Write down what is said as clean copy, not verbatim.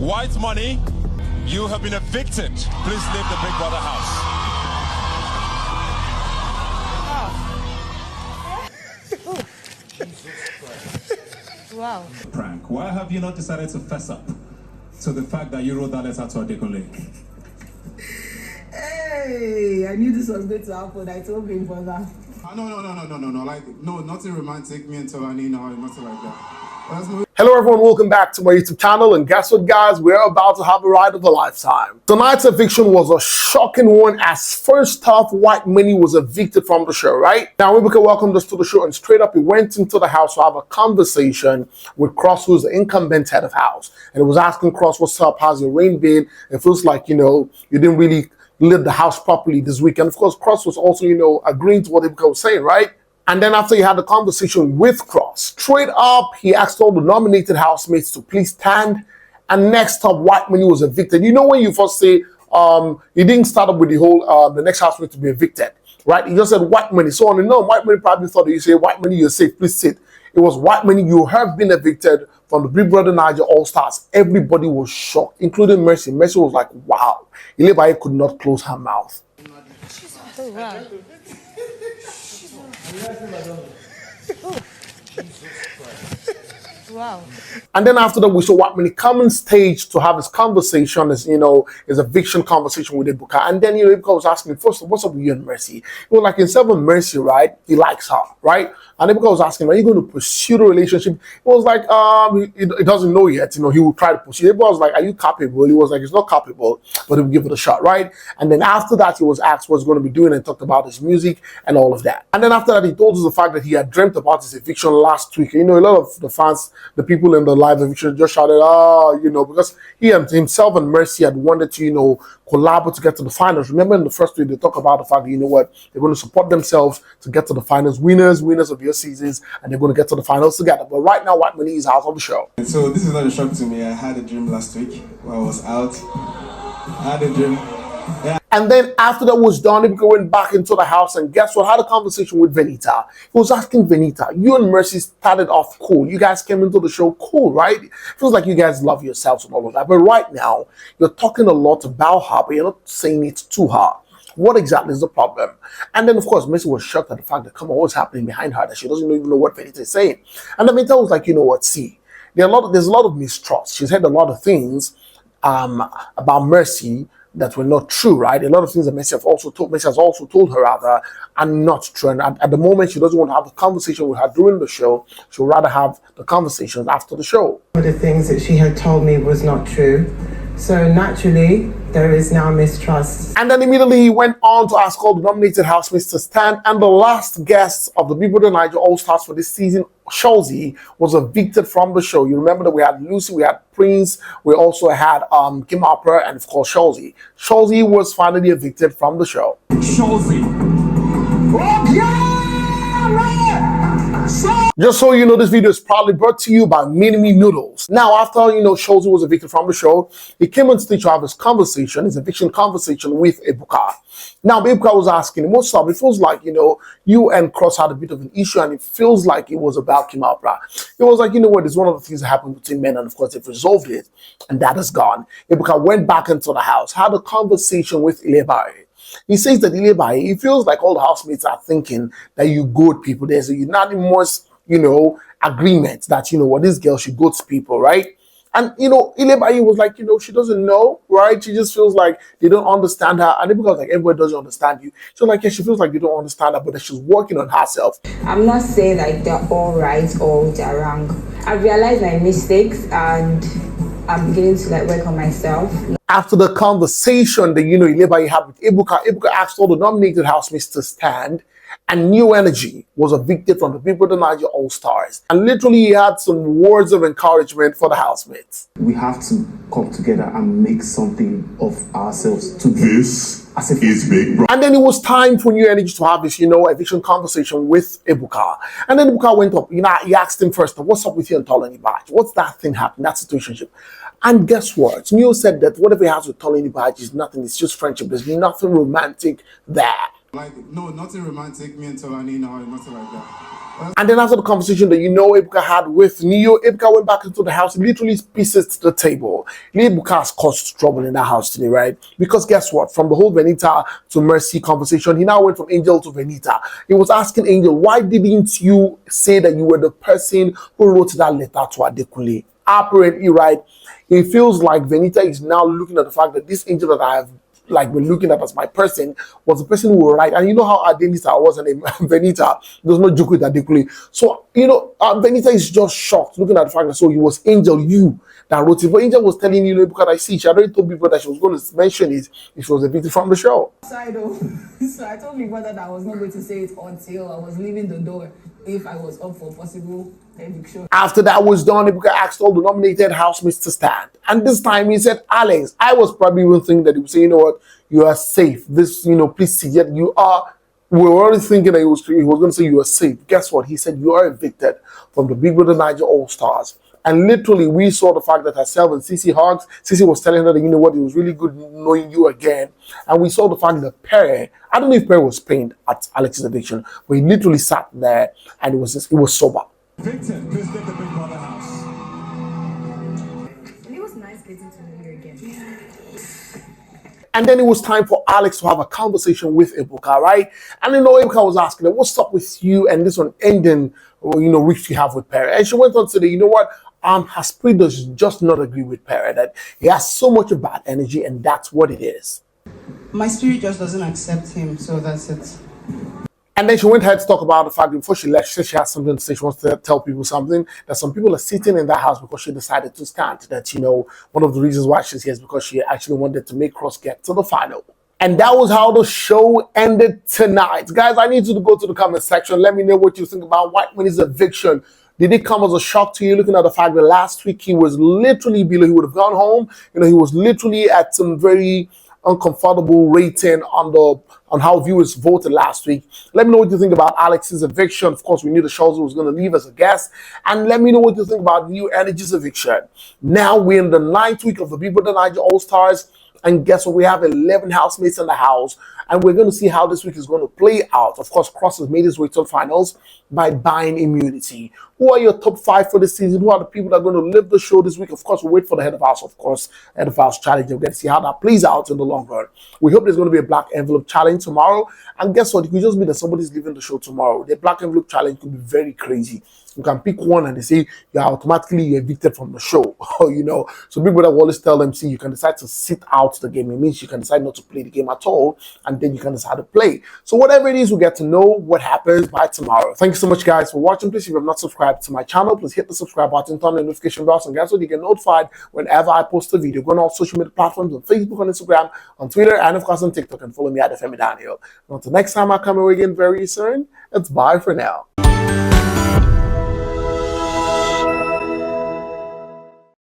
Whitemoney, you have been evicted. Please leave the Big Brother house. Wow. Prank. Why have you not decided to fess up to the fact that you wrote that letter to Adekole? Hey, I knew this was going to happen. I told him for that. No. Like, no, nothing romantic, me and Tolani, no, nothing like that. Hello everyone, welcome back to my YouTube channel, and guess what guys, we're about to have a ride of a lifetime. Tonight's eviction was a shocking one, as first off, Whitemoney was evicted from the show, right? Now Ebuka welcomed us to the show, and straight up he went into the house to have a conversation with Cross, who's the incumbent head of house, and he was asking Cross, what's up, how's your reign been? It feels like, you didn't really lead the house properly this week. And of course Cross was also, agreeing to what Ebuka was saying, right? And then after he had the conversation with Cross, straight up, he asked all the nominated housemates to please stand. And next up, Whitemoney was evicted. You know when you first say, he didn't start up with the whole, the next housemate to be evicted, right? He just said Whitemoney. So on and on, Whitemoney probably thought that you say, Whitemoney, you're safe, please sit. It was Whitemoney, you have been evicted from the Big Brother Naija All-Stars. Everybody was shocked, including Mercy. Mercy was like, wow. Ilebaye could not close her mouth. Oh, wow. Wow. And then after that, we saw Whitemoney come on stage to have his conversation, his eviction conversation with Ebuka. And then, Ebuka was asking me, first, what's up with you and Mercy? He was like, instead of Mercy, right, he likes her, right? And Ebuka was asking, are you going to pursue the relationship? He was like, he doesn't know yet, he will try to pursue. Ebuka was like, are you capable? He was like, he's not capable, but he'll give it a shot, right? And then after that, he was asked what he's going to be doing and talked about his music and all of that. And then after that, he told us the fact that he had dreamt about his eviction last week. A lot of the fans, the people in the live eviction just shouted, because he himself and Mercy had wanted to, collaborate to get to the finals. Remember in the first week, they talk about the fact that, they're going to support themselves to get to the finals, winners of your seasons, and they're going to get to the finals together. But right now, Whitemoney is out of the show. And so this is not a shock to me. I had a dream last week while I was out. I had a dream. Yeah. And then after that was done, Ebuka went back into the house, and guess what? Had a conversation with Bbnaija. He was asking Bbnaija, you and Mercy started off cool. You guys came into the show cool, right? Feels like you guys love yourselves and all of that. But right now, you're talking a lot about her, but you're not saying it to her. What exactly is the problem? And then, of course, Mercy was shocked at the fact that, come on, what's happening behind her, that she doesn't even know what Bbnaija is saying. And then Bbnaija was like, you know what, see, there's a lot of mistrust. She's heard a lot of things about Mercy that were not true, right? A lot of things that Mercy has also told her rather are not true. And at the moment, she doesn't want to have a conversation with her during the show. She'll rather have the conversations after the show. One of the things that she had told me was not true. So naturally, there is now mistrust. And then immediately he went on to ask all the nominated housemates to stand. And the last guest of the Brother Naija All-Stars for this season, Chelsea, was evicted from the show. You remember that we had Lucy, we had Prince, we also had Kim Opera, and of course Chelsea. Chelsea was finally evicted from the show. Chelsea. Just so you know, this video is proudly brought to you by Mini Noodles. Now, after, Chelsea was evicted from the show, he came on stage to have his eviction conversation with Ebuka. Now, Ebuka was asking him, what's up? It feels like, you and Cross had a bit of an issue, and it feels like it was about Kim Opera. It was like, you know what, it's one of the things that happened between men, and of course, they've resolved it, and that is gone. Ebuka went back into the house, had a conversation with Ilebaye. He says that Ilebaye, it feels like all the housemates are thinking that you goad people. There's a unanimous, agreement that, this girl, she goads people, right? And, Ilebaye was like, she doesn't know, right? She just feels like they don't understand her. And because like everybody doesn't understand you. So like, yeah, she feels like you don't understand her, but that she's working on herself. I'm not saying like they're all right or they're wrong. I realized my mistakes and I'm beginning to work on myself. After the conversation that, Ilebaye had with Ebuka asked all the nominated housemates to stand, and New Energy was evicted from the Big Brother Naija All-Stars. And literally he had some words of encouragement for the housemates. We have to come together and make something of ourselves together. This is big, bro. And then it was time for New Energy to have this, eviction conversation with Ebuka. And then Ebuka went up, he asked him first, what's up with you and Bbnaija? What's that thing happening, that situationship? And guess what? New said that whatever he has with Bbnaija is nothing, it's just friendship. There's nothing romantic there. Like, no, nothing romantic, me and Tolani, no, nothing like that. And then after the conversation that Ebuka had with Neo, Ebuka went back into the house, literally pieces to the table. Ebuka has caused trouble in that house today, right? Because guess what? From the whole Venita to Mercy conversation, he now went from Angel to Venita. He was asking Angel, why didn't you say that you were the person who wrote that letter to Adekunle? Apparently, right, it feels like Venita is now looking at the fact that this Angel that I have been looking at as my person was the person who will write. And you know how Adenita was, and Venita does not joke with Adekunle. So, Venita is just shocked looking at the fact that so it was Angel, you, that wrote it. But Angel was telling because I see she already told people that she was going to mention it if she was evicted from the show. So I told my brother that I was not going to say it until I was leaving the door if I was up for possible eviction. After that was done, Ebuka asked all the nominated housemates to stand. And this time he said, Alex, I was probably even thinking that he would say, you know what, you are safe. This, please see, yet you are. We were already thinking that he was going to say you are safe. Guess what? He said you are evicted from the Big Brother Naija All-Stars. And literally, we saw the fact that herself and Cece hugged. Cece was telling her that, you know what, it was really good knowing you again. And we saw the fact that Perry, I don't know if Perry was pained at Alex's eviction, but he literally sat there and it was sober. Evicted, please leave the Big Brother house. And it was nice getting to know you again. And then it was time for Alex to have a conversation with Ebuka, right? And Ebuka was asking her, what's up with you and this one ending, rift you have with Perry? And she went on to say, you know what? Her spirit does just not agree with Perry, that he has so much of bad energy, and that's what it is. My spirit just doesn't accept him, so that's it. And then she went ahead to talk about the fact that before she left, she said she has something to say. She wants to tell people something, that some people are sitting in that house because she decided to stand. That, one of the reasons why she's here is because she actually wanted to make Cross get to the final. And that was how the show ended tonight. Guys, I need you to go to the comment section. Let me know what you think about Whitemoney's eviction. Did it come as a shock to you, looking at the fact that last week he was literally below? He would have gone home. He was literally at some very uncomfortable rating on how viewers voted last week. Let me know what you think about Alex's eviction. Of course, we knew the show was going to leave as a guest. And let me know what you think about New Energy's eviction. Now we're in the 9th week of the Big Brother Naija All-Stars. And guess what? We have 11 housemates in the house. And we're going to see how this week is going to play out. Of course, Cross has made his way to the finals by buying immunity. Who are your top 5 for this season? Who are the people that are going to live the show this week? Of course, we'll wait for the head of house, of course, head of house challenge. We're going to see how that plays out in the long run. We hope there's going to be a black envelope challenge tomorrow. And guess what? It could just be that somebody's leaving the show tomorrow. The black envelope challenge could be very crazy. You can pick one and they say you're automatically evicted from the show. So Big Brother will always tell them, see, you can decide to sit out the game. It means you can decide not to play the game at all, and then you can decide to play. So whatever it is, we'll get to know what happens by tomorrow. Thank you so much, guys, for watching. Please, if you have not subscribed to my channel, please hit the subscribe button, turn on the notification bell, and guys, so you get notified whenever I post a video. Go on all social media platforms, on Facebook, on Instagram, on Twitter, and of course on TikTok, and follow me at Bbnaija. Until next time I come away again very soon, it's bye for now.